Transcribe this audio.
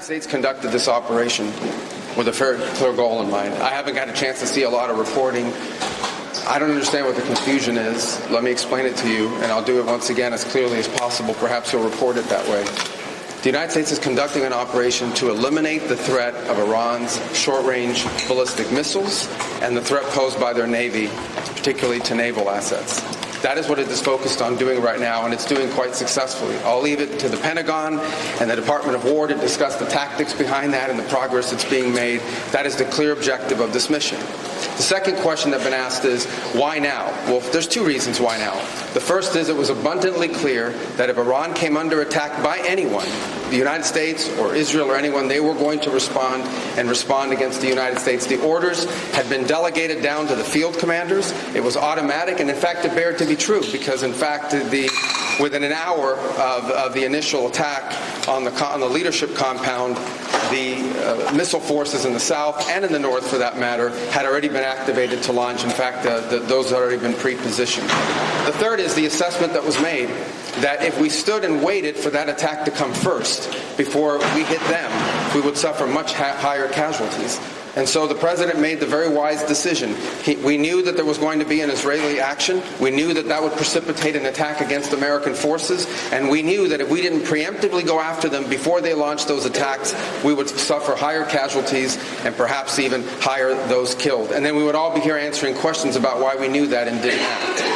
States conducted this operation with a very clear goal in mind. I haven't got a chance to see a lot of reporting. I don't understand what the confusion is. Let me explain it to you, and I'll do it once again as clearly as possible. Perhaps you'll report it that way. The United States is conducting an operation to eliminate the threat of Iran's short-range ballistic missiles and the threat posed by their Navy, particularly to naval assets. That is what it is focused on doing right now, and it's doing quite successfully. I'll leave it to the Pentagon and the Department of War to discuss the tactics behind that and the progress that's being made. That is the clear objective of this mission. The second question that's been asked is, why now? Well, there's two reasons why now. The first is it was abundantly clear that if Iran came under attack by anyone, the United States or Israel or anyone, they were going to respond and respond against the United States. The orders had been delegated down to the field commanders. It was automatic, and in fact, it bared to be true because, in fact, within an hour of the initial attack on the leadership compound, the missile forces in the south and in the north, for that matter, had already been activated to launch. In fact, those had already been pre-positioned. The third is the assessment that was made that if we stood and waited for that attack to come first before we hit them, we would suffer much higher casualties. And so the president made the very wise decision. We knew that there was going to be an Israeli action. We knew that that would precipitate an attack against American forces. And we knew that if we didn't preemptively go after them before they launched those attacks, we would suffer higher casualties and perhaps even higher those killed. And then we would all be here answering questions about why we knew that and didn't act.